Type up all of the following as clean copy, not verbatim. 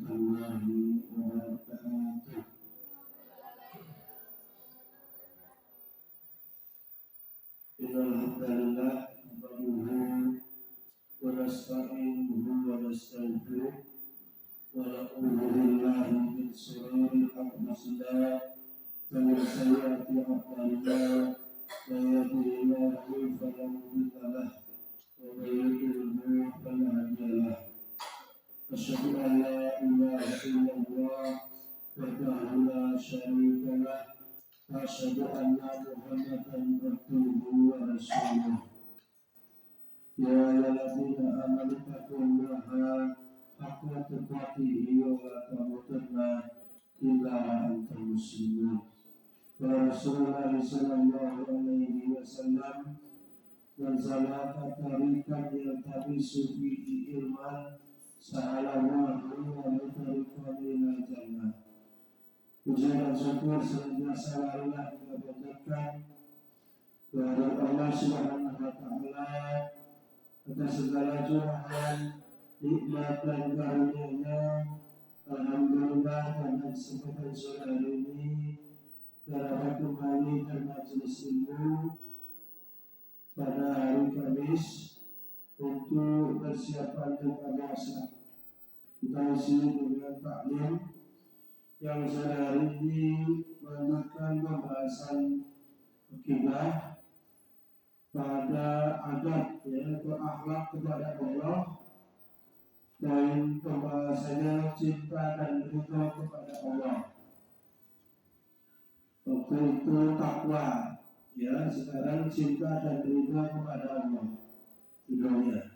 warahmatullahi wabarakatuh. Alhamdulillah wa nasta'inuhu wa nastaghfiruh wa na'udzu billahi min shururi anfusina wa min sayyiati a'malina. Man yahdihillahu fala mudilla lahu wa man yudlil fala hadiya lahu. Asyhadu an la ilaha illallah wahdahu la syarika lahu wa asyhadu anna Muhammadan abduhu wa rasuluh. Ya ayyuhalladzina amanu taqullaha haqqa tuqatih wa la tamutunna illa wa antum muslimun. Wa Rasulullah sallallahu alaihi wasallam man salaka tariqan yaltamisu fihi ilman sa'alallahu wa tariqan ila jannah. Puji dan syukur senantiasa Allah kita panjatkan kepada Allah Subhanahu wa taala atas segala curahan nikmat dan karunia-Nya. Alhamdulillah pada kesempatan sore hari ini dapat kembali bermajelis ilmu pada hari Kamis untuk persiapan buka puasa. Kita isi dengan taklim yang sore hari ini melanjutkan pembahasan akidah pada adab, yaitu akhlak kepada Allah, dan pembahasannya cinta dan ridha kepada Allah. Waktu itu takwa, ya, sekarang cinta dan ridha kepada Allah di dunia.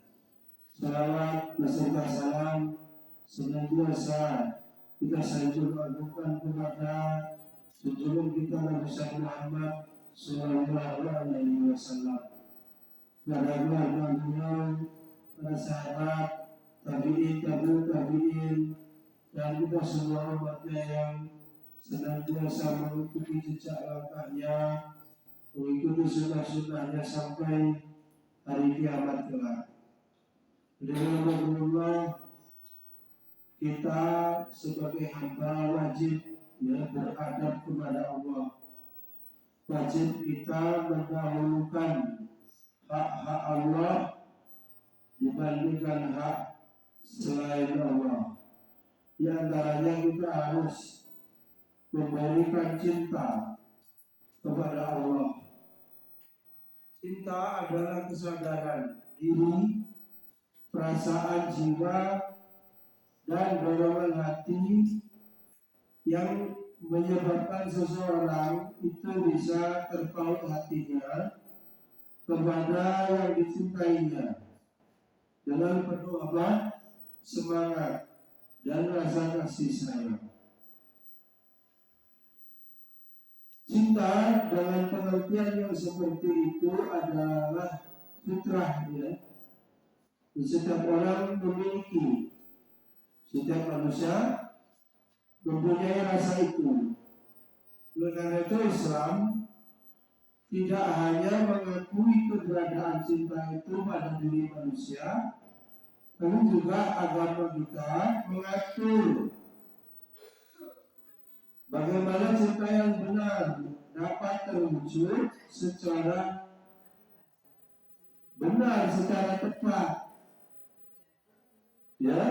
Salawat beserta salam senantiasa kita sanjung agungkan kepada junjungan kita Nabi Muhammad sallallahu alaihi wasallam, pada keluarga beliau, para sahabat, tabi'in, tabi'in, dan kita semua umatnya yang senantiasa mengikuti jejak langkahnya, mengikuti sunnah-sunnahnya sampai hari kiamat kelak. Dengan Allah, kita sebagai hamba wajib, ya, beradab kepada Allah. Wajib kita mendahulukan hak-hak Allah dibandingkan hak selain Allah. Di antaranya kita harus memberikan cinta kepada Allah. Cinta adalah kesadaran diri, perasaan jiwa, dan dorongan hati yang menyebabkan seseorang itu bisa terpaut hatinya kepada yang dicintainya dengan penuh semangat dan rasa kasih sayang. Cinta dengan pengertian yang seperti itu adalah fitrah, ya. Setiap orang memiliki, setiap manusia mempunyai rasa itu. Oleh karena itu Islam tidak hanya mengakui keberadaan cinta itu pada diri manusia, tapi juga agama kita mengatur bagaimana cinta yang benar dapat terwujud secara benar, secara tepat, ya,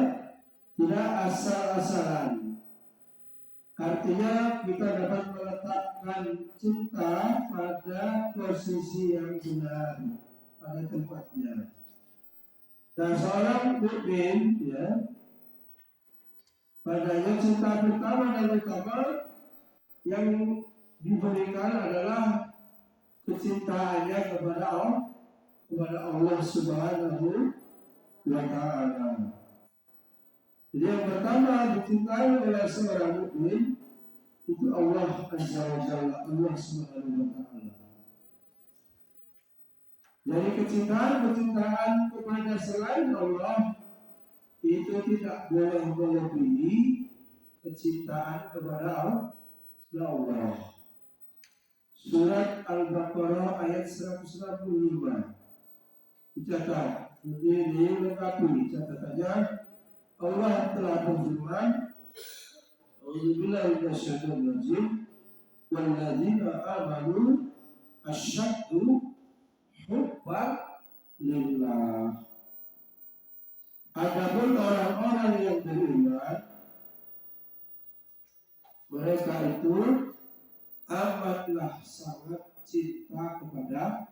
tidak asal-asalan. Artinya kita dapat meletakkan cinta pada posisi yang benar, pada tempatnya. Dan seorang mukmin, ya, padanya cinta pertama dan utama yang diberikan adalah kecintaannya kepada Allah Subhanahu wa taala. Jadi yang pertama dicintai oleh seorang mukmin itu Allah Azza wa Jalla, Allah Subhanahu wa taala. Jadi kecintaan kepada selain Allah itu tidak boleh melebihi kecintaan kepada Allah. Surat Al-Baqarah ayat 165. Dicatat, ini lengkapi catatannya. Allah telah berfirman, "A'udzubillahi minasyaitonir rajim, walladzina amanu asyaddu hubban lillah." Adapun orang-orang yang beriman, mereka itu amatlah sangat cinta kepada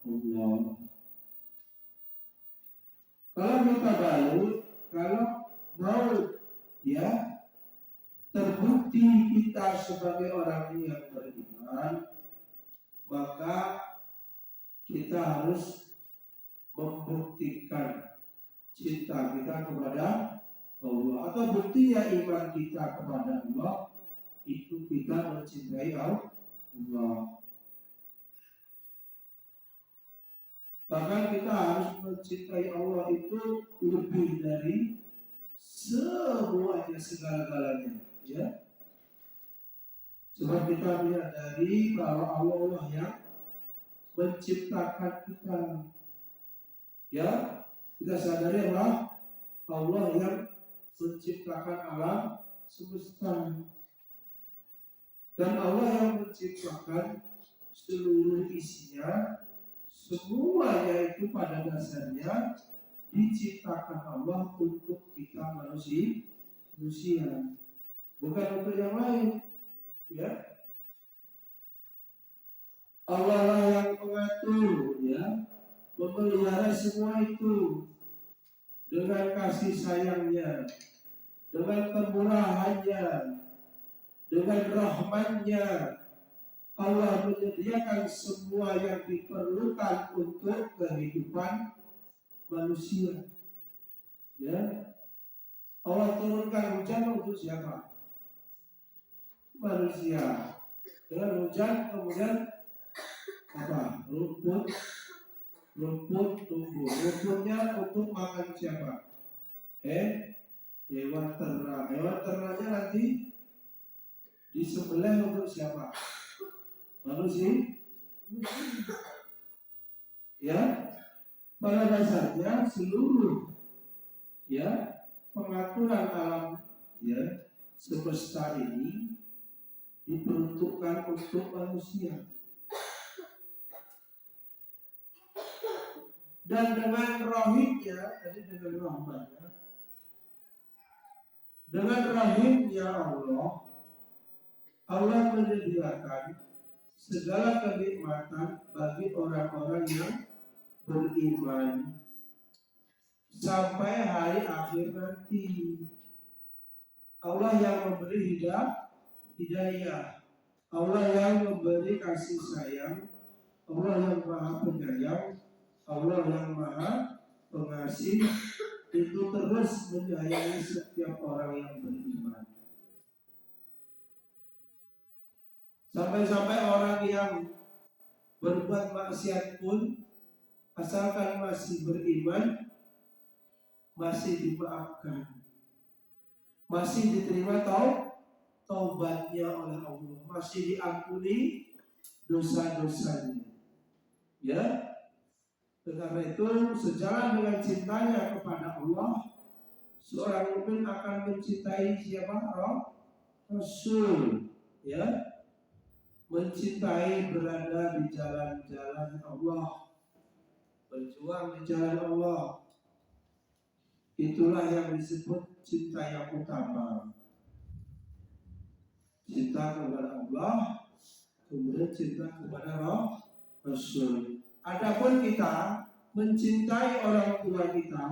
Allah. Kalau kita balik, kalau mau ya terbukti kita sebagai orang yang beriman, maka kita harus membuktikan cinta kita kepada Allah, atau bukti ya iman kita kepada Allah itu kita mencintai Allah. Bahkan kita harus mencintai Allah itu lebih dari semuanya, segala-galanya, ya. Sebab kita menyadari bahwa Allah yang menciptakan kita, ya. Kita sadari bahwa Allah yang menciptakan alam semesta, dan Allah yang menciptakan seluruh isinya. Semuanya itu pada dasarnya diciptakan Allah untuk kita manusia, bukan untuk yang lain, ya. Allah lah yang mengatur, ya, memelihara semua itu dengan kasih sayangnya, dengan kemurahannya, dengan rahmatnya. Allah menyediakan semua yang diperlukan untuk kehidupan manusia, ya. Allah turunkan hujan untuk siapa? Manusia. Dengan hujan kemudian apa? Rumput tumbuh. Rumputnya untuk makan siapa? Hewan ternak. Hewan ternaknya nanti disembelih untuk siapa? Manusia. Ya, pada dasarnya seluruh, ya, pengaturan alam, ya, semesta ini diperuntukkan untuk manusia. Dan dengan rahimnya, tadi dengan rahmatnya, dengan rahimnya Allah menyediakan segala kenikmatan bagi orang-orang yang beriman sampai hari akhir nanti. Allah yang memberi hidayah, Allah yang memberi kasih sayang, Allah yang maha penyayang, Allah yang maha pengasih, itu terus menyayangi setiap orang yang beriman. Sampai-sampai orang yang berbuat maksiat pun, asalkan masih beriman, masih dimaafkan, masih diterima taubatnya oleh Allah, masih diampuni dosa-dosanya, ya. Karena itu sejalan dengan cintanya kepada Allah, seorang mukmin akan mencintai siapa? Rasul, ya. Mencintai berada di jalan-jalan Allah, berjuang di jalan Allah. Itulah yang disebut cinta yang utama. Cinta kepada Allah, kemudian cinta kepada Rasul. Adapun kita mencintai orang tua kita,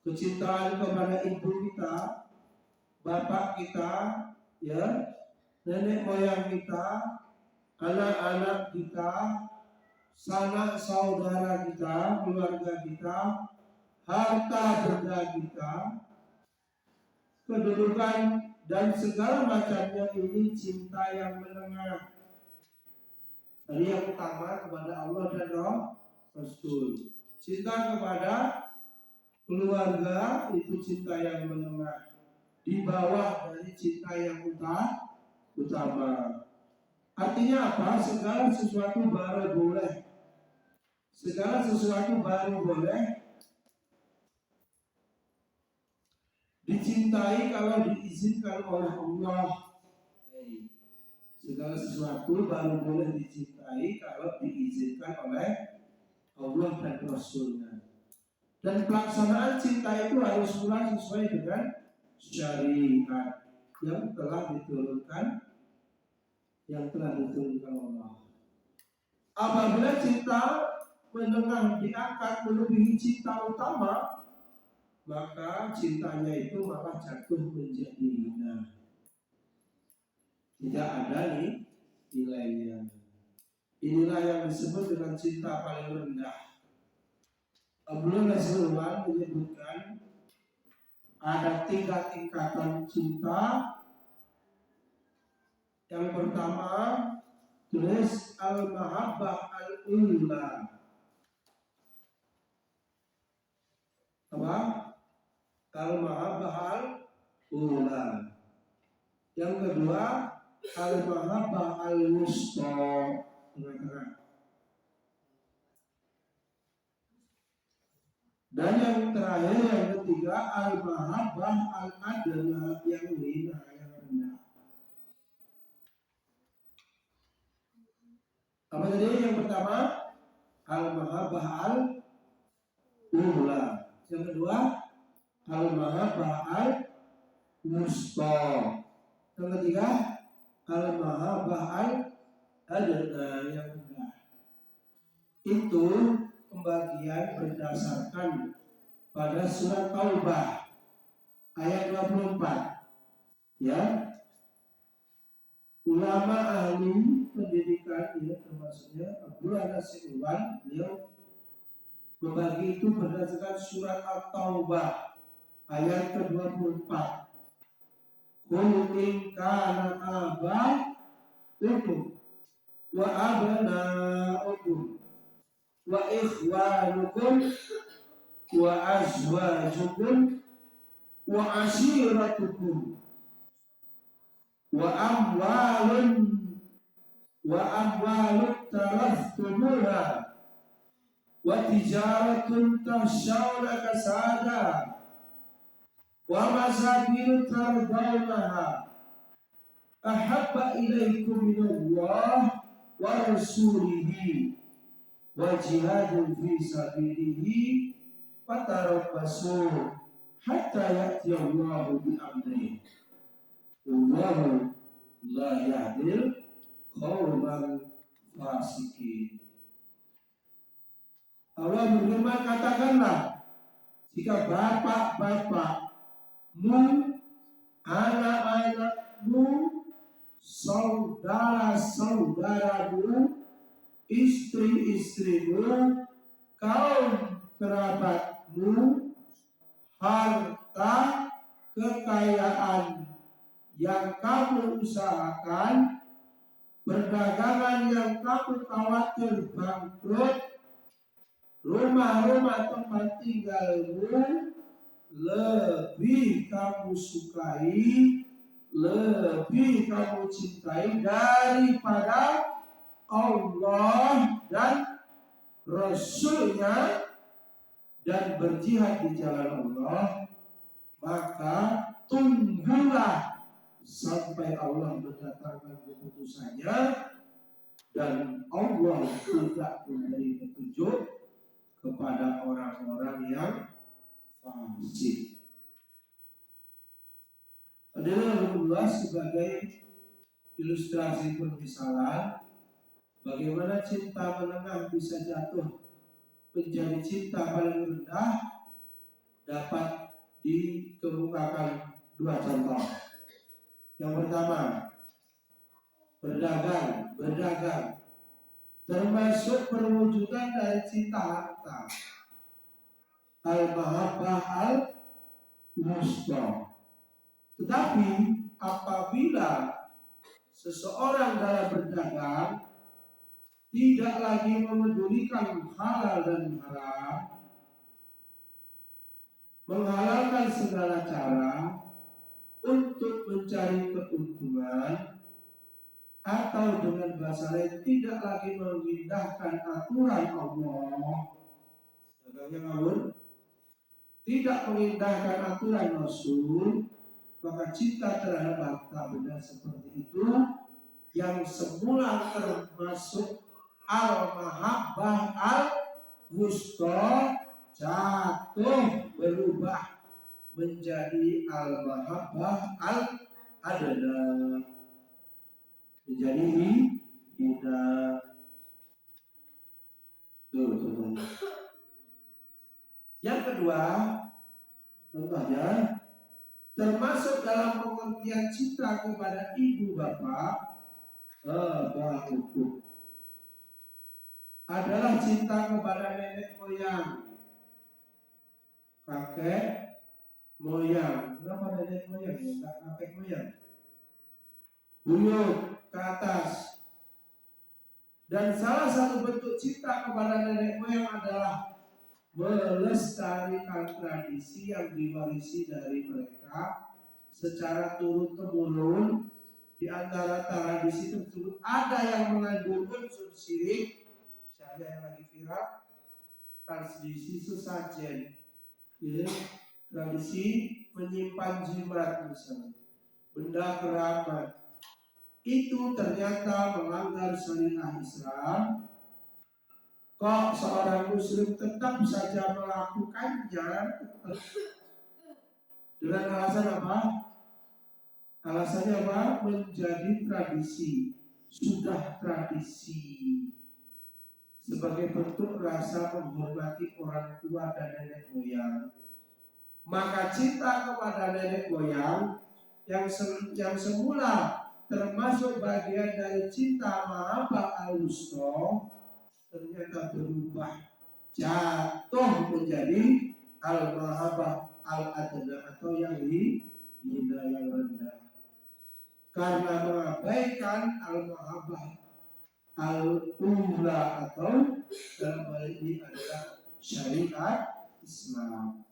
kecintaan kepada ibu kita, bapak kita, ya, nenek moyang kita, anak-anak kita, sanak saudara kita, keluarga kita, harta benda kita, kedudukan dan segala macamnya, ini cinta yang menengah. Tadi yang utama kepada Allah dan Rasul. Cinta kepada keluarga itu cinta yang menengah, di bawah dari cinta yang utama. Artinya apa? Segala sesuatu baru boleh. Segala sesuatu baru boleh Dicintai kalau diizinkan oleh Allah. Segala sesuatu baru boleh dicintai kalau diizinkan oleh Allah dan Rasulnya. Dan pelaksanaan cinta itu harus pula sesuai dengan syariat yang telah diturunkan Allah. Apabila cinta menengah diangkat melebihi cinta utama, maka cintanya itu malah jatuh menjadi hina. Tidak ada nilainya. Inilah yang disebut dengan cinta paling rendah. Abdullah Rasulullah menyebutkan ada 3 tingkatan cinta. Yang pertama, tulis al-mahabbah al-ula. Apa? Al-mahabbah al-ula. Yang kedua, al-mahabbah al-wusta. Dan yang terakhir, yang ketiga, al-mahabbah al-adna, yang hina, yang rendah. Apa tadi? Yang pertama, al-mahabbah al-ula. Yang kedua, al-mahabbah al-wusta. Yang ketiga, al-mahabbah al-adna, yang rendah. Itu pembagian berdasarkan pada surat Taubah ayat 24. Ya, ulama ahli pendidikan, ya, termasuknya Abdullah Nasirullah, beliau membagi itu berdasarkan surat At-Taubah ayat ke-24. Qul in kana aba'ukum wa abna'ukum wa ikhwanukum wa azwajukum wa ashiratukum wa amwalun taraftumuha wa tijaratun tahshawna kasada wa masakin tardawnaha ahabba ilaikum minallah wa rasulihi wa jihadun fi sabilihi fatarabbasu hatta ya'tiyallahu bi amrihi wallahu la yahdil qauman fasikin. Allah berfirman, katakanlah, jika bapak-bapakmu, anak-anakmu, saudara-saudaramu, istri-istrimu, kaum kerabatmu, harta, kekayaan yang kamu usahakan, perdagangan yang kamu khawatir bangkrut, rumah-rumah tempat tinggalmu, lebih kamu sukai, lebih kamu cintai daripada Allah dan Rasulnya, dan berjihad di jalan Allah, maka tunggulah sampai Allah mendatangkan keputusannya, dan Allah tidak memberi petunjuk kepada orang-orang yang fasik. Adalah Rasulullah sebagai ilustrasi permisalan bagaimana cinta menengah bisa jatuh menjadi cinta paling rendah, dapat dikemukakan 2 contoh. Yang pertama, berdagang termasuk perwujudan dari cinta harta, al-mahabbah al-wusta. Tetapi apabila seseorang dalam berdagang tidak lagi memedulikan halal dan haram, menghalalkan segala cara untuk mencari keuntungan, atau dengan bahasa lain tidak lagi mengindahkan aturan Allah, dagangnya ngawur, tidak mengindahkan aturan Rasul, maka cinta terhadap harta benda seperti itu yang semula termasuk al-mahabbah al-wusta jatuh berubah menjadi al-mahabbah al-adna, menjadi hina. Tuh. Yang kedua, contohnya termasuk dalam pengertian cinta kepada ibu bapak, hukum adalah cinta kepada nenek moyang, kakek moyang. Kenapa nenek moyang? Enggak kakek moyang. Buyut ke atas. Dan salah satu bentuk cinta kepada nenek moyang adalah melestarikan tradisi yang diwarisi dari mereka secara turun-temurun. Di antara tradisi tersebut ada yang mengandung unsur syirik, misalnya yang lagi viral, tradisi sesajen, ya, tradisi menyimpan jimat misalnya, benda keramat, itu ternyata melanggar syariat Islam. Kok seorang muslim tetap saja melakukannya dengan alasan apa? Alasannya apa? Menjadi tradisi, sudah tradisi, sebagai bentuk rasa menghormati orang tua dan nenek moyang. Maka cinta kepada nenek moyang yang semula termasuk bagian dari cinta mahabbah al-wusta ternyata berubah jatuh menjadi al-mahabbah al-adna atau yang hina, yang rendah, karena mengabaikan al-mahabbah al-ula atau dalam hal ini adalah syariat Islam.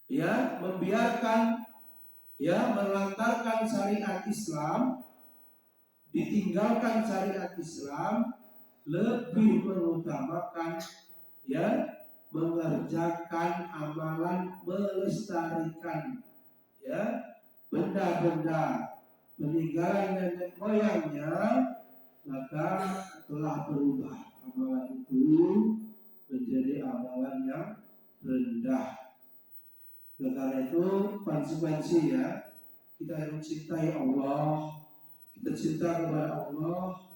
Ya, membiarkan, ya, melantarkan syariat Islam, ditinggalkan syariat Islam, lebih mengutamakan, ya, mengerjakan amalan melestarikan, ya, benda-benda peninggalan nenek moyangnya, maka telah berubah amalan itu menjadi amalan yang rendah. Karena itu konsekuensi, ya, kita mencintai Allah, kita cinta kepada Allah,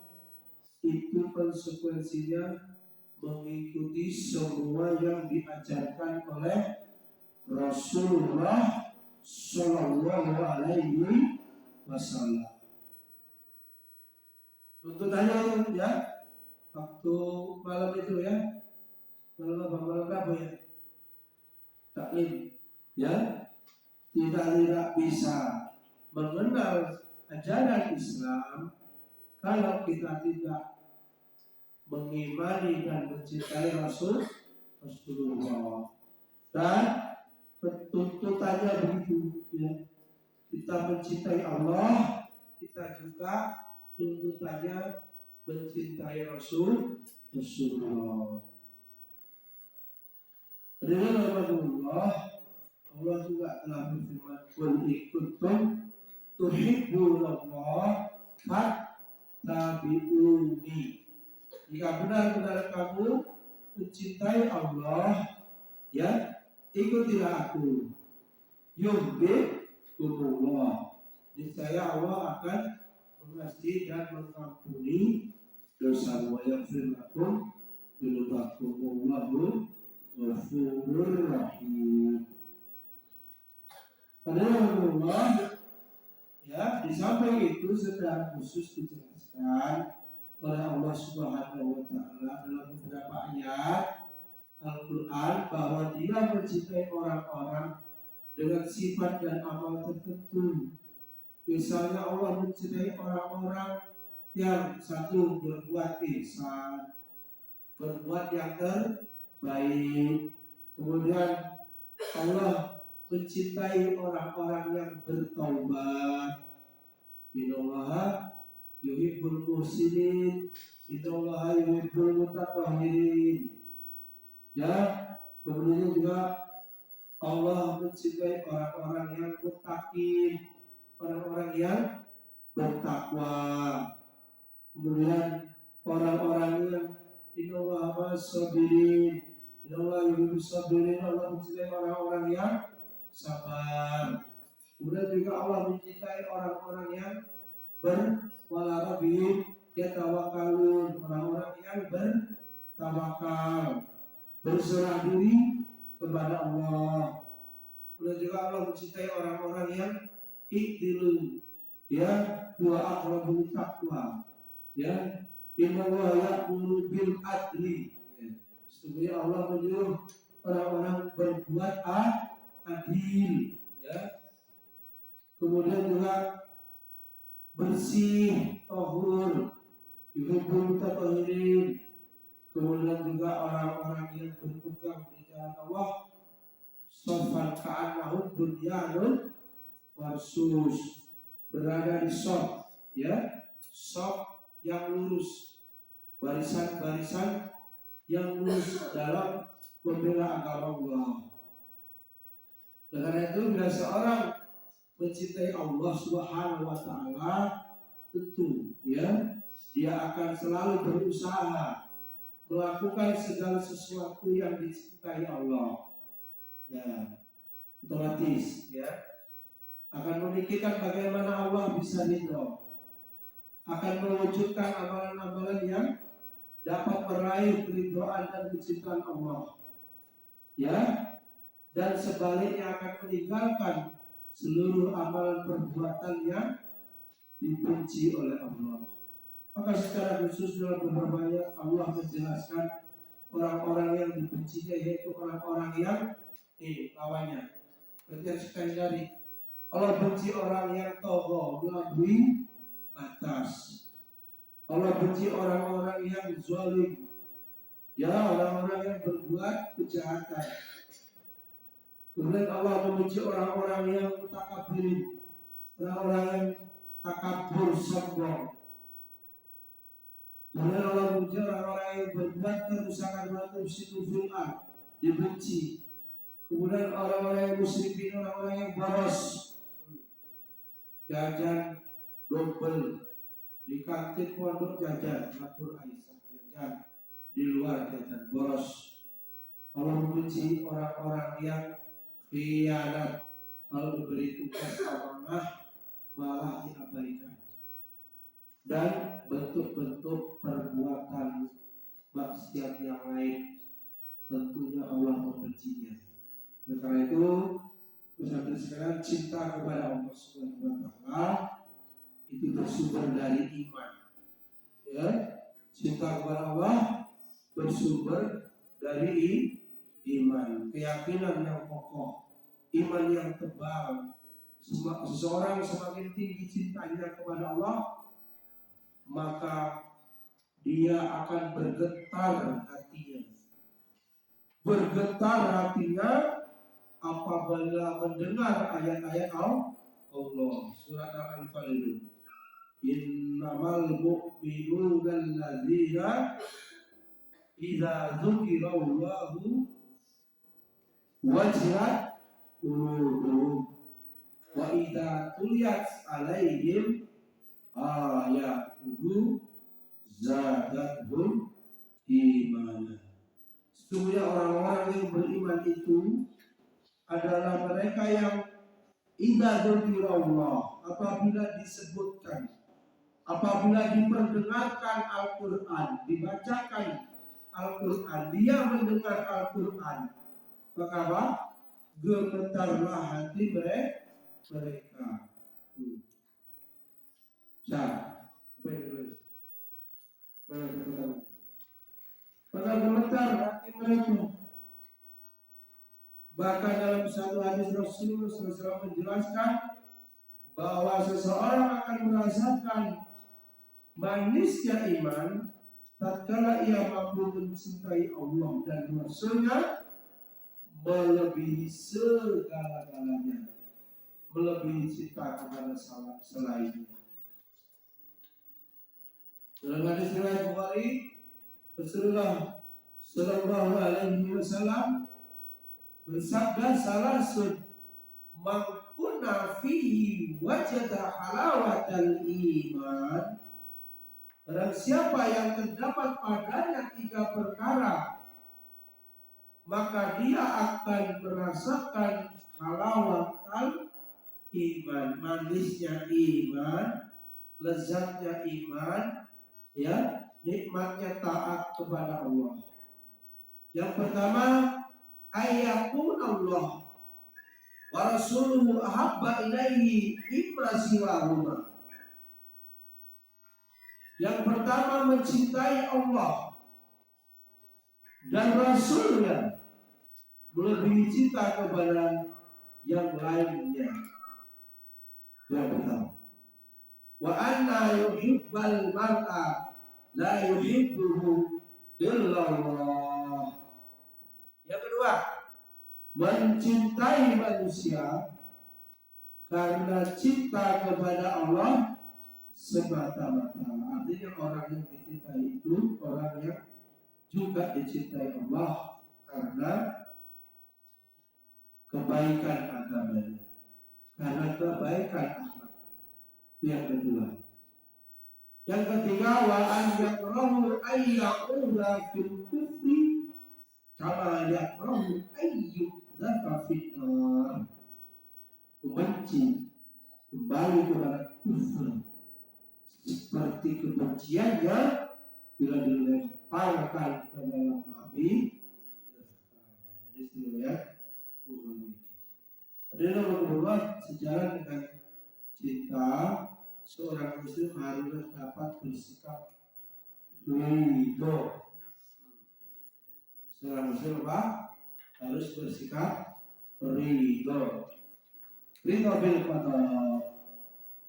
itu konsekuensinya mengikuti semua yang diajarkan oleh Rasulullah Shallallahu Alaihi Wasallam. Tuntutannya itu, ya, waktu malam itu, ya, malam apa ya? Taklim, ya, tidak bisa mengenal ajaran Islam kalau kita tidak mengimani dan mencintai Rasulullah. Dan tuntutannya begitu, ya. Kita mencintai Allah, kita juga tuntutannya mencintai Rasulullah. Dengan Rasulullah, Allah juga telah berfirman, "Qul in kuntum tuhibbunallah fattabi'uni." Jika benar-benar kamu mencintai Allah, ya, ikutilah aku. Yuhibbukumullah. Niscaya Allah akan mengasihi dan mengampuni dosa-mu. Yaghfir lakum dzunubakum wallahu ghafurur rahim. Padahal Allah, ya, di samping itu secara khusus dijelaskan oleh Allah Subhanahu wa Ta'ala dalam beberapa ayat Al-Quran bahwa Dia mencintai orang-orang dengan sifat dan amal tertentu. Misalnya Allah mencintai orang-orang yang satu berbuat ihsan, berbuat yang terbaik. Kemudian Allah mencintai orang-orang yang bertaubat. Innallaha yuhibbul muhsinin, innallaha yuhibbul mutatahhirin. Ya, Kemudian juga Allah mencintai orang-orang yang muttaqin, orang-orang yang bertakwa. Kemudian orang-orang yang innallaha ma'as-sabirin, innallaha yuhibbus sabirin, Allah mencintai orang-orang yang sabar. Kemudian juga Allah mencintai orang-orang yang wala rabbihim yatawakkalun, orang-orang yang bertawakal, berserah diri kepada Allah. Kemudian juga Allah mencintai orang-orang yang iktilu, ya, wa aqrabu taqwa, ya, innallaha ya'muru bil adli. Sesungguhnya Allah menyuruh orang-orang berbuat adil, ya. Kemudian juga bersih, tahur, yuhibbul mutahhirin. Kemudian juga orang-orang yang berpegang di jalan Allah, sofan ka'annahum bunyanun marsus, berada di sof, ya, sof yang lurus, barisan-barisan yang lurus dalam membela agama Allah. Karena itu bila seorang mencintai Allah Subhanahu wa taala, tentu ya dia akan selalu berusaha melakukan segala sesuatu yang dicintai Allah. Ya, otomatis ya akan memikirkan bagaimana Allah bisa ridho, akan mewujudkan amalan-amalan yang dapat meraih keridhaan dan kecintaan Allah, ya, dan sebaliknya akan meninggalkan seluruh amalan perbuatan yang dibenci oleh Allah. Maka secara khusus dalam beberapa ayat Allah menjelaskan orang-orang yang dibencinya, yaitu orang-orang yang lawannya. Berarti sekali dari Allah benci orang yang togho, melampaui batas. Allah benci orang-orang yang zalim, ya, orang-orang yang berbuat kejahatan. Kemudian Allah membenci orang-orang yang mutakabbirin, orang-orang yang takabur, sombong. Kemudian Allah membenci orang-orang yang berbuat kerusakan, mufsidun fil ardh, dibenci. Kemudian orang-orang yang musyrikin, orang-orang yang boros, jajan double di kantin pondok, jajan dapur Aisyah, jajan di luar, jajan boros. Allah membenci orang-orang yang khianat, kalau diberi tugas amanah malah diabaikan, dan bentuk-bentuk perbuatan maksiat yang lain tentunya Allah membencinya. Karena itu pesantren sekarang cinta kepada Allah Subhanahu wa taala itu bersumber dari iman, ya, cinta kepada Allah bersumber dari iman, keyakinan yang kokoh, iman yang tebal. Seseorang semakin tinggi cintanya kepada Allah, maka dia akan bergetar hatinya apabila mendengar ayat-ayat Allah. Surat Al-Anfal itu, innamal mu'minuna alladzina idza dzukirallahu wajilat qulubuhum wa idza tuliyat alaihim ayatuhu zadatuhum imanan. Sesungguhnya orang-orang yang beriman itu adalah mereka yang idza dzukirallah, apabila disebutkan, apabila diperdengarkan Al-Quran, dibacakan Al-Quran, dia mendengar Al-Quran, maka apa? Gemetarlah hati mereka. Maka gemetar hati mereka. Bahkan dalam satu hadis Rasulullah SAW menjelaskan bahwa seseorang akan merasakan manisnya iman tatkala ia mampu mencintai Allah dan Rasulnya melebihi segala-galanya, melebihi cinta kepada selainnya. Dalam hadis riwayat Bukhari, Rasulullah Sallallahu Alaihi Wasallam bersabda salasun mangkuna fihi wajada halawatal iman. Barang siapa yang terdapat padanya 3 perkara, maka dia akan merasakan halawatal iman, manisnya iman, lezatnya iman, ya, nikmatnya taat kepada Allah. Yang pertama, ayyakun Allah wa rasuluhu ahabba ilaihi mimma siwahuma. Yang pertama, mencintai Allah dan Rasulnya melebihi cinta kepada yang lainnya. Yang pertama, wa anna yuhibbal mar'a la yuhibbuhu illallah. Yang kedua, mencintai manusia karena cinta kepada Allah semata-mata. Artinya orang yang dicintai itu orang yang juga dicintai Allah karena kebaikan agamanya, karena kebaikan akhlak. Yang kedua. Yang ketiga, wa an yakrahu ayyuda fil kufri kama yakrahu ayyuda fil nar. Membenci kembali kepada kufur seperti kebenciannya bila dilemparkan ke dalam api. Riwayat Bukhari. Adalah kedua, sejalan dengan cinta, seorang muslim harus dapat bersikap ridho. Seorang muslim harus bersikap ridho. Ridho bil qada,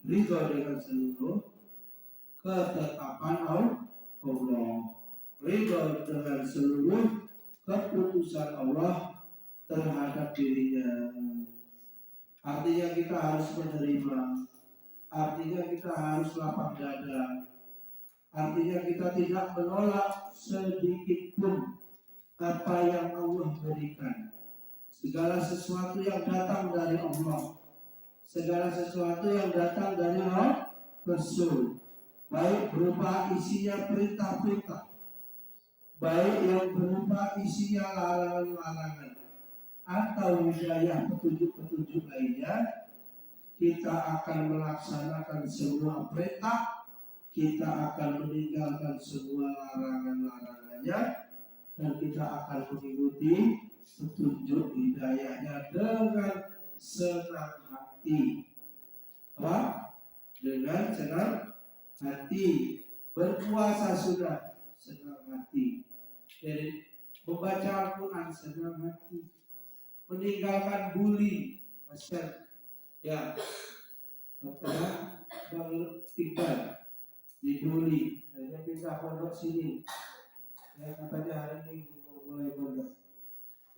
ridho dengan seluruh ketetapan Allah, ridho dengan seluruh keputusan Allah terhadap dirinya. Artinya kita harus menerima, artinya kita harus lapang dada, artinya kita tidak menolak sedikit pun apa yang Allah berikan. Segala sesuatu yang datang dari Allah, segala sesuatu yang datang dari Rasul, baik berupa isinya perintah-perintah, baik yang berupa isinya larangan-larangan, atau hidayah petunjuk-petunjuk lainnya, kita akan melaksanakan semua perintah, kita akan meninggalkan semua larangan-larangannya, dan kita akan mengikuti petunjuk hidayahnya dengan senang hati. Dengan senang hati. Berpuasa sudah senang hati. Jadi membaca Al-Quran senang hati. Meninggalkan bully, masyarakat. Ya, katanya Bang Iqbal dibully, akhirnya pindah pondok sini. Ya, katanya hari Minggu mau mulai pondok.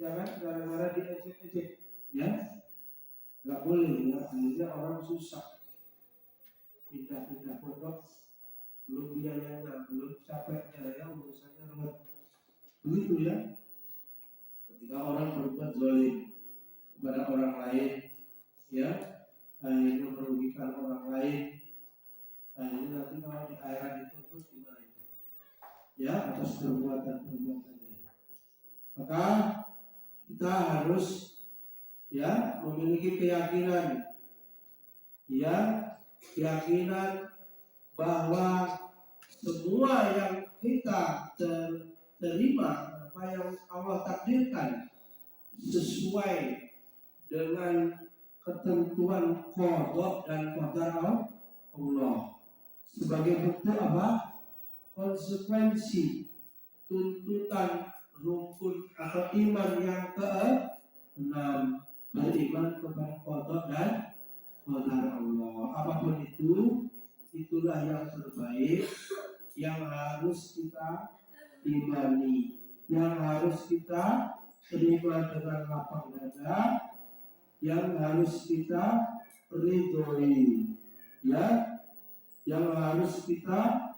Ya kan, gara-gara diejek-ejek. Ya, nggak boleh ya, akhirnya orang susah pindah-pindah pondok, belum biayanya, belum capeknya, ya urusannya rumit. Begitu ya. Ketika orang berbuat zalim kepada orang lain, ya, akhirnya merugikan orang lain, akhirnya nanti kalau di akhirat dituntut gimana itu? Ya, atas perbuatan-perbuatannya. Maka kita harus ya memiliki keyakinan, ya, keyakinan bahwa semua yang kita terima, apa yang Allah takdirkan sesuai dengan ketentuan qada dan qadar Allah. Sebagai bentuk apa? Konsekuensi tuntutan rukun atau iman yang ke-6, beriman kepada qada dan qadar Allah. Apapun itu, itulah yang terbaik yang harus kita imani, yang harus kita terima dengan lapang dada, yang harus kita ridhoi, ya, yang harus kita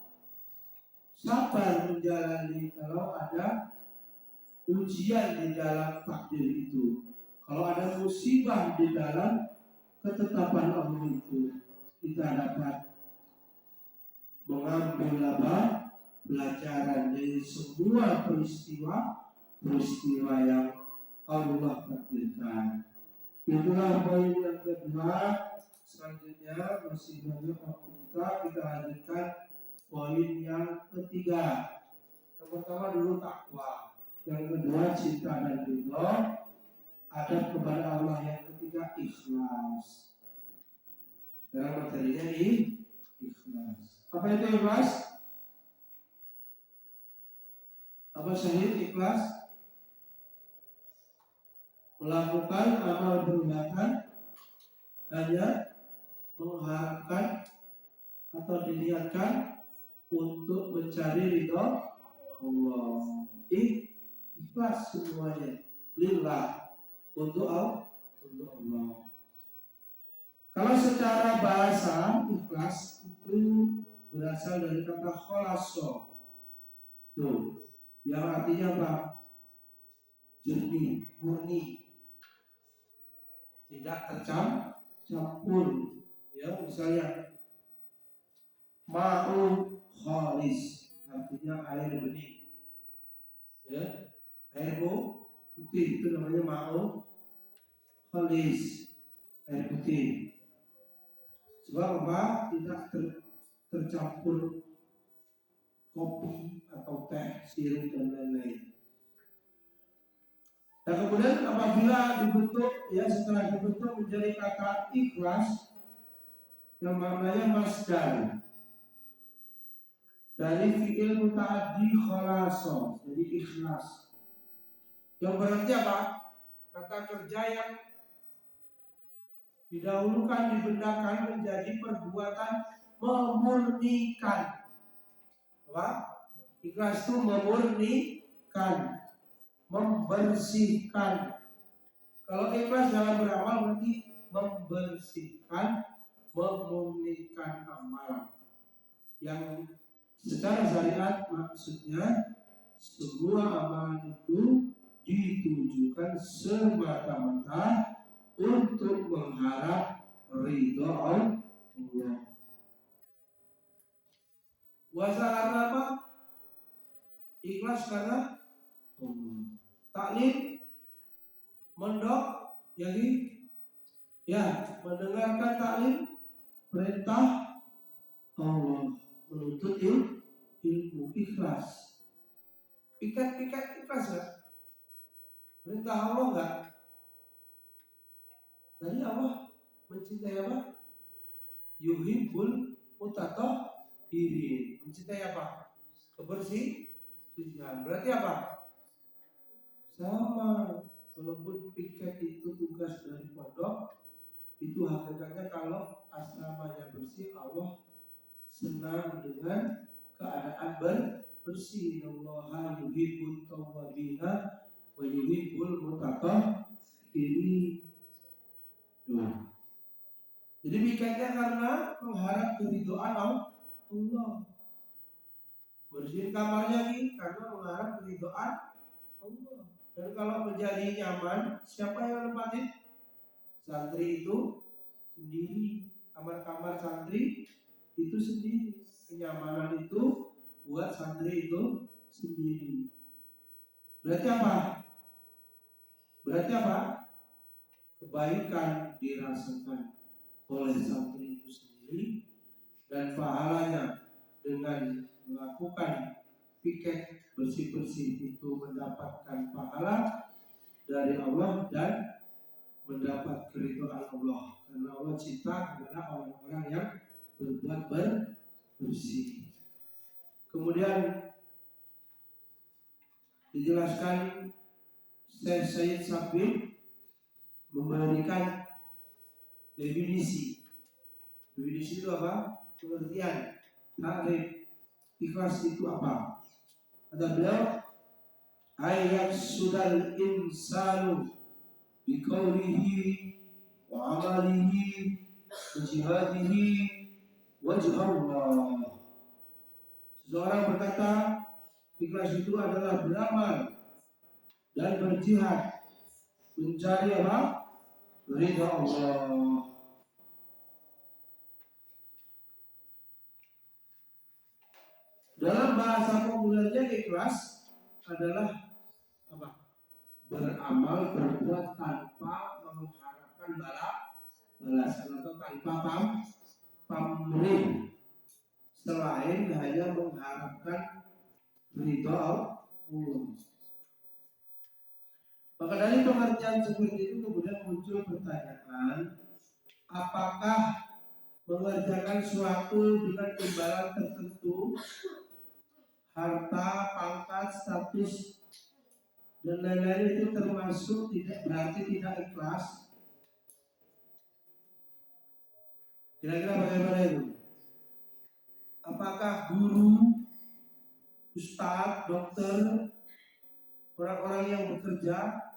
sabar menjalani kalau ada ujian di dalam takdir itu. Kalau ada musibah di dalam ketetapan Allah itu, kita dapat mengambil pelajaran dari semua peristiwa yang Allah takdirkan. Itulah poin yang kedua. Selanjutnya masih banyak waktu kita lanjutkan poin yang ketiga. Yang pertama dulu takwa, yang kedua cinta dan ridho, adab kepada Allah, yang ketiga ikhlas. Sekarang materinya ikhlas. Apa itu ikhlas? Apa syahid ikhlas? Melakukan amal perbuatan hanya mengharapkan atau diniatkan untuk mencari ridho Allah. Ikhlas semuanya lillah, untuk Allah. Kalau secara bahasa ikhlas itu berasal dari kata kholaso, tuh, yang artinya apa? Jernih, murni, tidak tercampur. Ya, misalnya ma'un khalis, artinya air bening. Ya, air putih itu namanya ma'un khalis, air putih. Sebab apa? Tidak tercampur kopi atau teh, sirup dan lain-lain. Dan kemudian apabila dibentuk, ya setelah dibentuk menjadi kata ikhlas, yang maknanya masdar dari fi'il muta'addi khalaso, jadi ikhlas. Yang berarti apa? Kata kerja yang didahulukan, dibedakan menjadi perbuatan memurnikan. Apa? Ikhlas itu memurnikan, membersihkan. Kalau ikhlas dalam beramal berarti membersihkan, memurnikan amal. Yang secara syariat maksudnya semua amalan itu ditujukan semata-mata untuk mengharap ridho Allah. Puasa karena apa? Ikhlas karena Allah. Taklim, mondok, jadi ya mendengarkan taklim, perintah Allah, menuntut ilmu, ikhlas. Pikat-pikat ikhlas ya? Perintah Allah enggak? Dari Allah mencintai apa? Yuhibbul mutatahhirin. Mencintai apa? Kebersihan. Berarti apa? Sama. Walaupun piket itu tugas dari pondok, itu hakikatnya kalau asramanya bersih, Allah senang dengan keadaan bersih. Allah yuhibbut tawwabina wa yuhibbul mutatahhirin. Jadi pikatnya karena mengharap keridhaan Allah. Bersihin kamarnya karena mengharap keridhaan Allah. Dan kalau menjadi nyaman, siapa yang nempatin? Santri itu sendiri. Kamar-kamar santri itu sendiri. Kenyamanan itu buat santri itu sendiri. Berarti apa? Kebaikan dirasakan oleh santri itu sendiri, dan pahalanya dengan melakukan piket bersih-bersih itu mendapatkan pahala dari Allah dan mendapat keridhaan Allah, karena Allah cinta kepada orang-orang yang berbuat bersih. Kemudian dijelaskan Syekh Said Sabri memberikan definisi. Definisi itu apa? Pengertian, takrif ikhlas itu apa? Kata beliau, ayat sudal insanu biqaulihi wa amalihi wa jihadihi wajh Allah. Seseorang berkata ikhlas itu adalah beramal dan berjihad Mencari apa? Ridha Allah. Dalam bahasa populernya ikhlas adalah apa? Beramal berbuat tanpa mengharapkan balasan atau tanpa pamrih, selain hanya mengharapkan ridha Allah. Maka dari pengertian seperti itu kemudian muncul pertanyaan, apakah mengerjakan suatu dengan imbalan tertentu, harta, pangkat, status, dan lain-lain itu termasuk berarti tidak ikhlas? Kira-kira bagaimana itu? Apakah guru, ustadz, dokter, orang-orang yang bekerja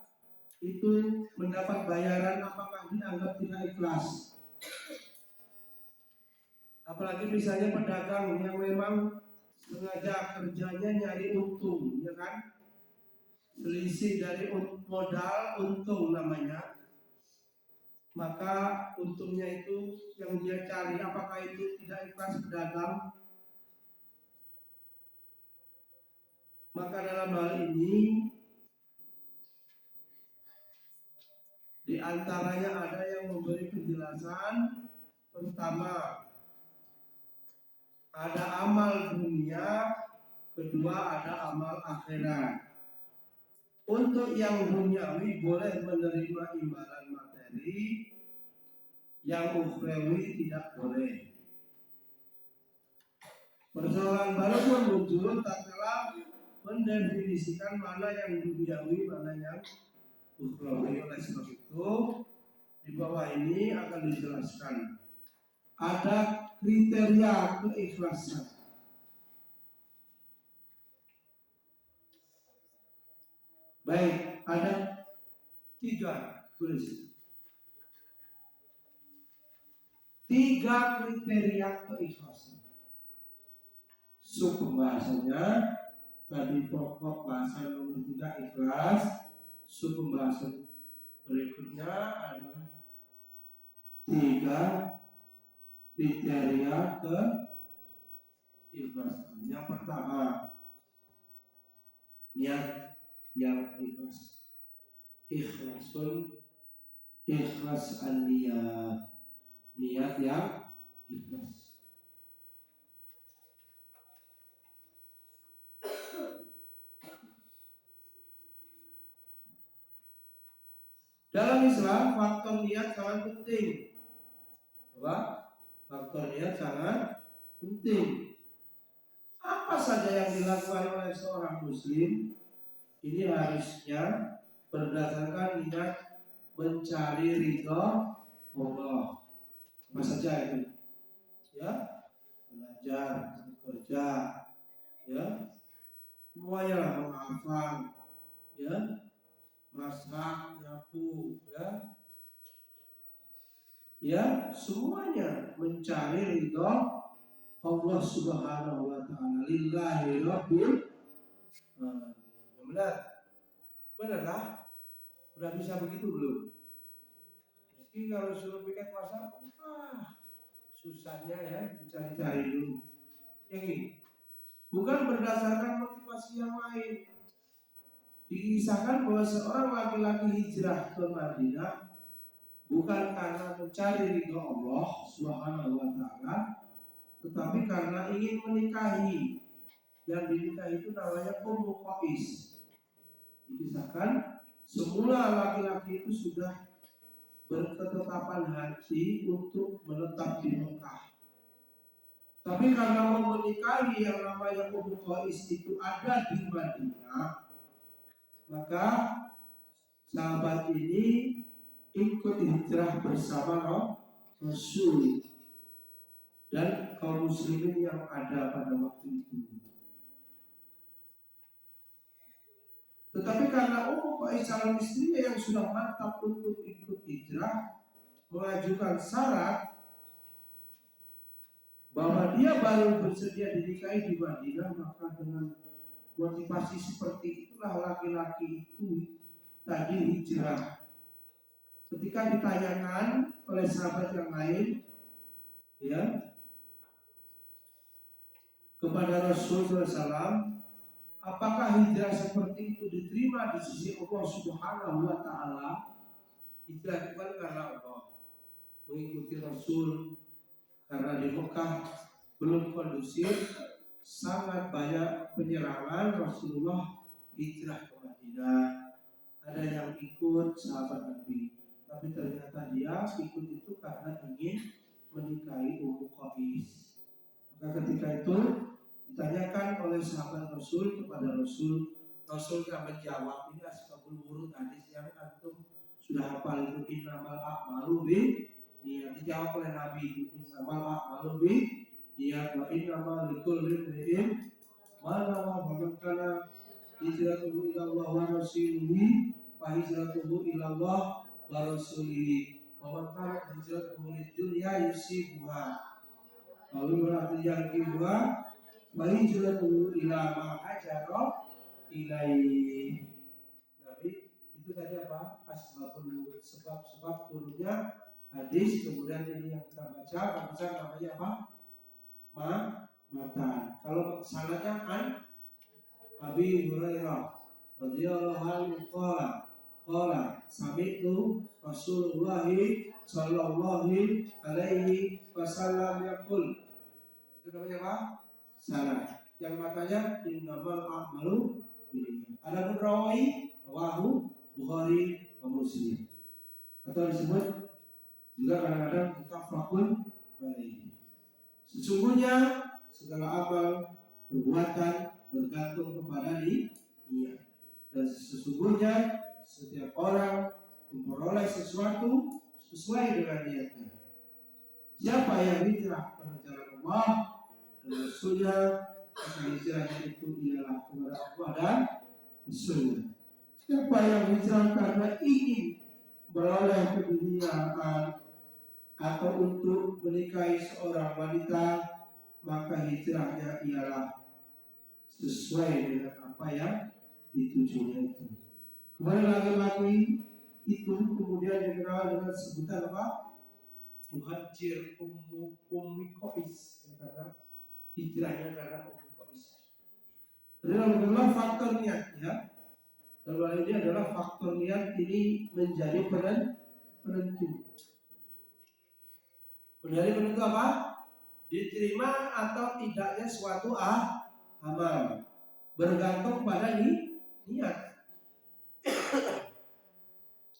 itu mendapat bayaran, apakah dianggap tidak ikhlas? Apalagi misalnya pedagang yang memang sengaja kerjanya nyari untung, ya kan? Selisih dari modal untung namanya. Maka untungnya itu yang dia cari, apakah itu tidak ikhlas pedagang? Maka dalam hal ini di antaranya ada yang memberi penjelasan. Pertama, ada amal dunia, kedua ada amal akhirat. Untuk yang duniawi boleh menerima imbalan materi, yang ukhrawi tidak boleh. Persoalan baru pun muncul tatkala mendefinisikan mana yang duniawi, mana yang ukhrawi. Oleh sebab itu di bawah ini akan dijelaskan ada kriteria keikhlasan. Baik, ada 3 tulis. 3 kriteria keikhlasan. Pembahasannya tadi pokok bahasa nomor 3 ikhlas. Pembahasan berikutnya adalah 3 kriteria keikhlasan. Yang pertama, niat yang ikhlas. Ikhlas an-niyah, niat yang ikhlas. Dalam Islam faktor niat sangat penting. Faktor niat sangat penting. Apa saja yang dilakukan oleh seorang muslim ini harusnya berdasarkan niat mencari ridha Allah. Apa saja itu? Ya, belajar, bekerja, ya, semuanya lah, menghafal, ya, masak, nyapu, ya, semuanya mencari ridha Allah Subhanahu wa taala. Lillahi rabbil alamin. Benar lah? Udah bisa begitu belum? Meski kalau suruh bikin puasa, susahnya ya, dicari-cari dulu. Ini bukan berdasarkan motivasi yang lain. Dikisahkan bahwa seorang laki-laki hijrah ke Madinah bukan karena mencari ridho Allah Subhanahu wa taala, tetapi karena ingin menikahi. Yang dinikahi itu namanya Ummu Qais. Dikisahkan semula laki-laki itu sudah berketetapan hati untuk menetap di Mekah. Tapi karena mau menikahi yang namanya Ummu Qais itu ada di Madinah, maka sahabat ini ikut hijrah bersama Rasul dan kaum muslimin yang ada pada waktu itu. Tetapi karena Ummu Qais calon istrinya yang sudah mantap untuk ikut hijrah mengajukan syarat bahwa dia baru bersedia dinikahi di Madinah, maka dengan motivasi seperti itulah laki-laki itu tadi hijrah ketika ditanyakan oleh sahabat yang lain, ya, kepada Rasulullah SAW, apakah hijrah seperti itu diterima di sisi Allah Subhanahu wa Ta'ala? Hijrah bukan karena Allah, mengikuti Rasul, karena di Mekah belum kondusif, sangat banyak penyerangan. Rasulullah hijrah ke Madinah. Ada yang ikut sahabat Nabi, tapi ternyata dia ikut itu karena ingin menikahi Ummu Qais. Maka ketika itu ditanyakan oleh sahabat Rasul kepada Rasul, Rasulnya menjawab, ini asbabul wurud hadis yang antum sudah hafal itu, innamal a'malu niat. Dijawab oleh Nabi, innamal a'malu niat wa innamal likulli imrin ma nawa, wa man kana hijratuhu ila Allah wa rasulihi wa hijratuhu ila Allah wa rasulihi wa man kana hijratuhu lidunya yusibuha lalu berarti yang kedua wa hijratuhu ila ma hajara ilaihi. Nabi itu tadi apa? Asbabul wurud, sebab-sebab turunnya hadis. Kemudian ini yang kita baca namanya apa? Matan. Kalau sanadnya an Abi Hurairah radhiyallahu anhu qala sami'tu Rasulullah sallallahu alaihi wasallam yaqul. Itu namanya apa? Sanad. Yang matanya innamal a'malu binniyat. Ada rawi rawahu Bukhari wa Muslim. Atau disebut juga kadang-kadang muttafaqun alaihi. Sesungguhnya segala amal perbuatan bergantung kepada niat, dan sesungguhnya setiap orang memperoleh sesuatu sesuai dengan niatnya. Siapa yang hijrah pada jalan Allah dan Rasulnya, maka hijrahnya itu ialah kepada Allah dan Rasulnya. Siapa yang hijrah karena ingin beroleh keduniaan atau untuk menikahi seorang wanita, maka hijrahnya ialah sesuai dengan apa yang ditujunya itu. Kemudian laki-laki itu kemudian dikenal dengan sebutan apa? Muhajir Ummi Qais, karena hijrahnya karena Ummi Qais. Jadi adalah faktor niat, ya. Dan ini adalah faktor niat ini menjadi penentu. Menjadi penentu apa? Diterima atau tidaknya suatu amal, bergantung pada niat.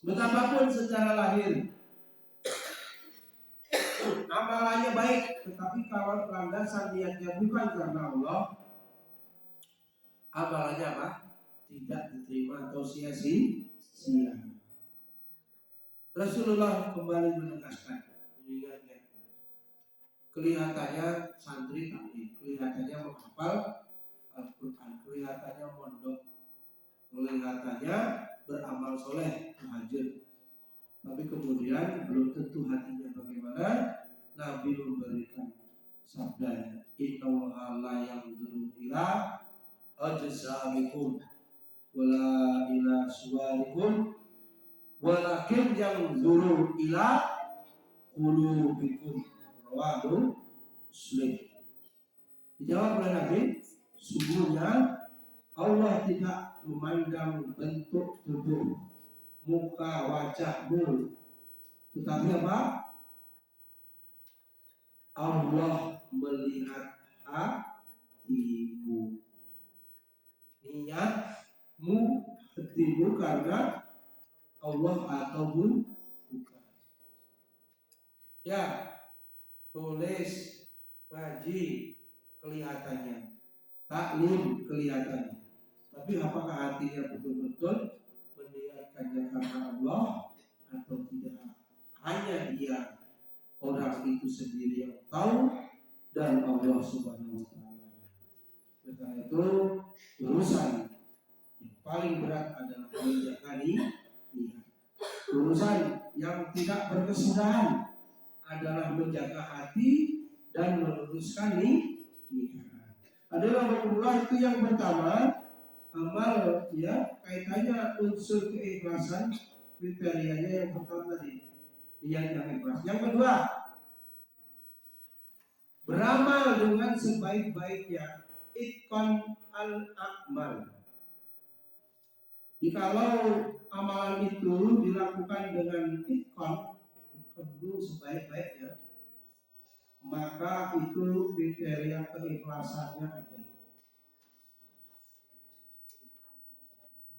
Betapapun secara lahir amalannya baik, tetapi kalau landasan niatnya bukan karena Allah, amalannya apa? Tidak diterima atau sia-sia. Rasulullah kembali menegaskan, mengingatkan, kelihatannya santri taklim, kelihatannya menghafal Al-Quran, kelihatannya mondok, kelihatannya beramal soleh, tahajud, tapi kemudian belum tentu hatinya bagaimana. Nabi memberikan sabdanya, innallaha la yanzuru ila ajsamikum wala ila suwarikum walakin yanzuru ila qulubikum, rawahu Muslim. Dijawab oleh Nabi, sungguhnya Allah tidak memandang bentuk tubuh, muka, wajahmu, tetapi apa? Allah melihat hatimu. Niatmu, hatimu karena Allah atau bukan. Ya, tulis, ngaji kelihatannya, taklim kelihatannya, tapi apakah hatinya betul-betul meniatkannya karena Allah atau tidak? Hanya dia, orang itu sendiri yang tahu, dan Allah Subhanahu wa Ta'ala. Karena itu urusan yang paling berat adalah menjaga niat. Urusan yang tidak berkesudahan adalah menjaga hati dan meluruskan niat. Adalah Allah itu yang pertama, amal, ya, kaitannya unsur keikhlasan kriterianya yang pertama tadi, niat yang ikhlas. Yang kedua, beramal dengan sebaik-baiknya, itqan al-amal. Jikalau amalan itu dilakukan dengan itqan, itu sebaik-baiknya, maka itu kriteria keikhlasannya ada.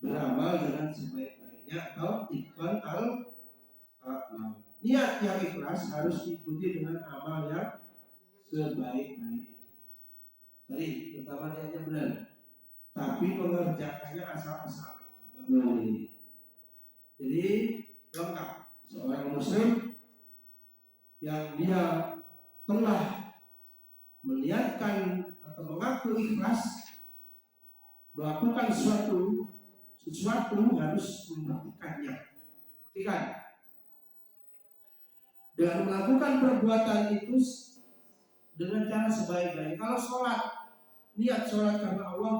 Beramal dengan sebaik-baiknya atau itqan al-amal. Niat yang ikhlas harus diikuti dengan amal yang sebaik-baiknya. Tadi pertama niatnya benar, tapi pengerjaannya asal-asal. Jadi lengkap. Seorang muslim yang dia telah melihatkan atau mengaku ikhlas melakukan sesuatu harus membuktikannya. Buktikan. Dan melakukan perbuatan itu dengan cara sebaik-baiknya. Kalau sholat, niat sholat karena Allah,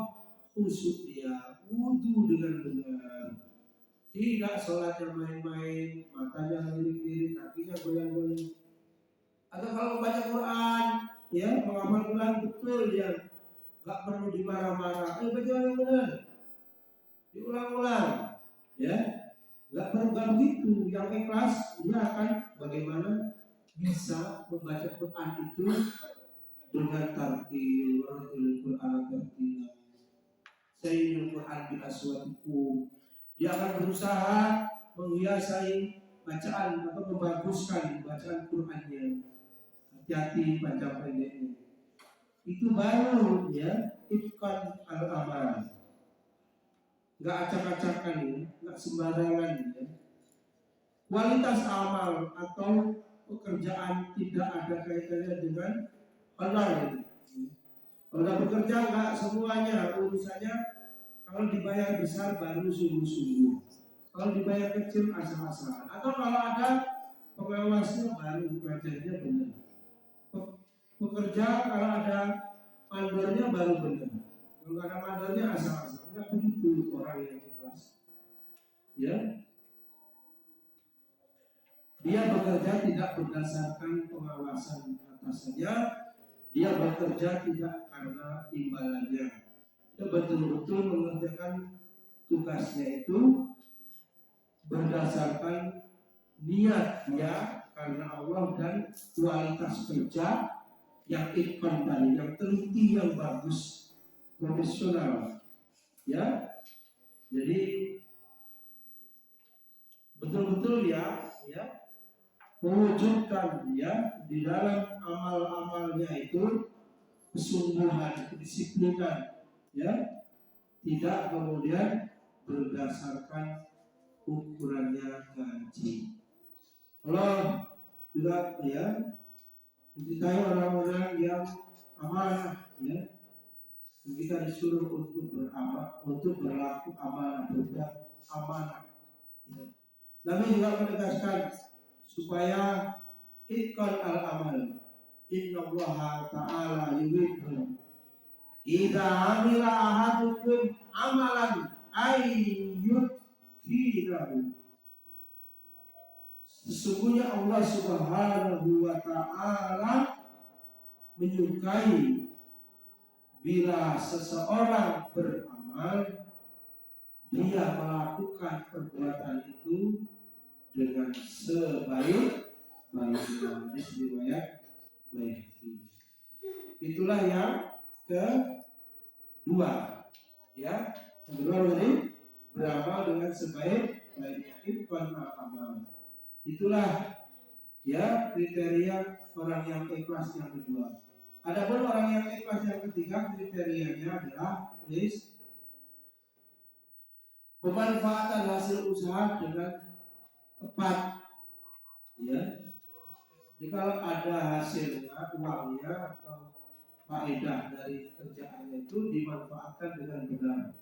khusyuk dia, wudu dengan benar. Tidak sholat yang main-main, matanya lirik-lirik, kakinya goyang-goyang. Atau kalau baca Quran, ya menghafal Quran betul dia, nggak perlu dimarah-marah. Baca yang benar, diulang-ulang, ya. Nggak perlu begitu. Yang ikhlas dia akan bagaimana bisa membaca Quran itu dengan tartil, waratil Quran tartil, sayyidul Quran bi aswatikum. Dia akan berusaha menghiasi bacaan atau membaguskan bacaan Qurannya. Hati-hati baca pendeknya. Itu baru ya itqan al-amal. Nggak acak-acakan ya, nggak sembarangan ya. Kualitas amal atau pekerjaan tidak ada kaitannya dengan halal. Kalau bekerja nggak semuanya urusannya, kalau dibayar besar baru sungguh-sungguh, kalau dibayar kecil asal-asalan, atau kalau ada pengawasnya baru ngajarnya benar. Pekerja kalau ada mandornya baru benar, kalau ada mandornya asal-asalan. Nggak begitu orang yang ikhlas. Ya, dia bekerja tidak berdasarkan pengawasan atasannya, dia bekerja tidak karena imbalannya. Dia betul-betul mengerjakan tugasnya itu berdasarkan niat dia karena Allah dan kualitas kerja yang itqan tadi, yang teliti, yang bagus, profesional. Ya, jadi betul-betul ya mewujudkan ya di dalam amal-amalnya itu kesungguhan, kedisiplinan, ya, tidak kemudian berdasarkan ukurannya gaji. Allah juga ya mencintai orang-orang yang amanah, ya. Kita disuruh untuk beramal, untuk berlaku amanah, berbuat amanah. Ya. Nabi juga menegaskan supaya itqan al-amal. Innallaha ta'ala yuhibbu idza amila ahadukum amalan ayyutqinahu. Sesungguhnya Allah Subhanahu wa ta'ala menyukai bila seseorang beramal, dia melakukan perbuatan itu dengan sebaik-baiknya. Riwayat Baihaqi. Itulah yang kedua, ya. Yang kedua ini beramal dengan sebaik-baiknya, itqan al-amal. Itulah ya kriteria orang yang ikhlas yang kedua. Adapun orang yang ikhlas yang ketiga, kriterianya adalah pemanfaatan hasil usaha dengan tepat, ya. Jadi kalau ada hasilnya, uangnya atau faedah dari kerjaannya itu dimanfaatkan dengan benar.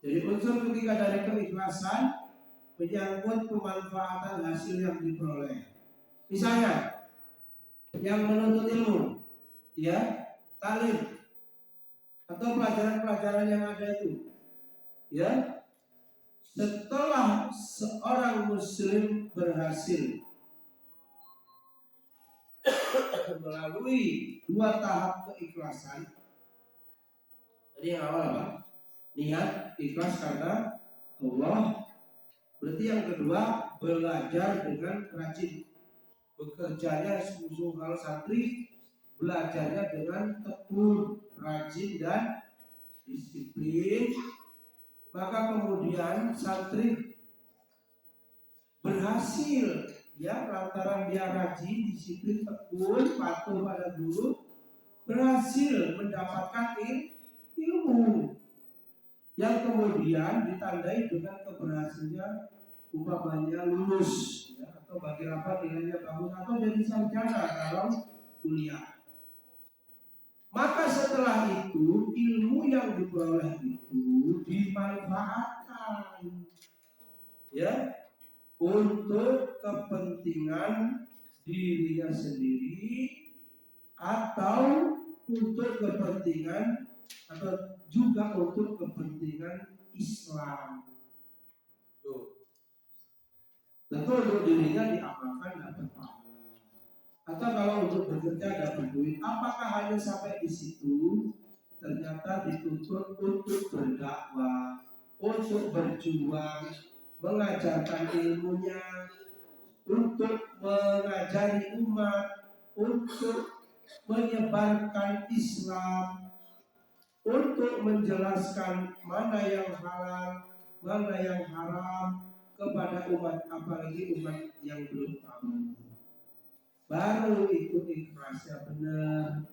Jadi unsur ketiga dari keikhlasan menyangkut pemanfaatan hasil yang diperoleh. Misalnya yang menuntut ilmu, ya, talim atau pelajaran-pelajaran yang ada itu, ya, setelah seorang muslim berhasil melalui 2 tahap keikhlasan. Jadi yang awal apa? Niat ikhlas karena Allah. Berarti yang kedua belajar dengan rajin. Bekerjanya sungguh kalau santri belajarnya dengan tekun, rajin dan disiplin. Maka kemudian santri berhasil ya lantaran dia rajin, disiplin, tekun, patuh pada guru, berhasil mendapatkan ilmu yang kemudian ditandai dengan keberhasilan umpamanya lulus ya, atau bagi rapat nilainya bagus atau jadi sarjana kalau kuliah. Maka setelah itu ilmu yang diperoleh itu dimanfaatkan ya untuk kepentingan dirinya sendiri atau untuk kepentingan atau juga untuk kepentingan Islam. Tuh. Tentu untuk dirinya diamalkan dapat pahala. Atau kalau untuk bekerja dapat duit, apakah hanya sampai di situ? Ternyata dituntut untuk berdakwah, untuk berjuang, mengajarkan ilmunya, untuk mengajari umat, untuk menyebarkan Islam, untuk menjelaskan mana yang halal, mana yang haram kepada umat, apalagi umat yang belum tahu. Baru itu ikhlasnya benar.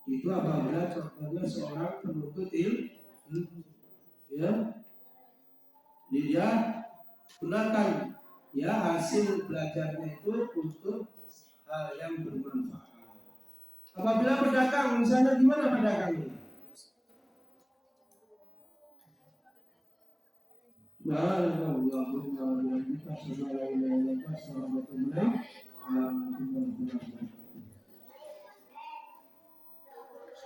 Itu apabila contohnya seorang penuntut ilmu, ya, dia gunakan ya hasil belajarnya itu untuk hal yang bermanfaat. Apabila pedagang, misalnya gimana pedagangnya? Waalaikumsalam warahmatullahi wabarakatuh.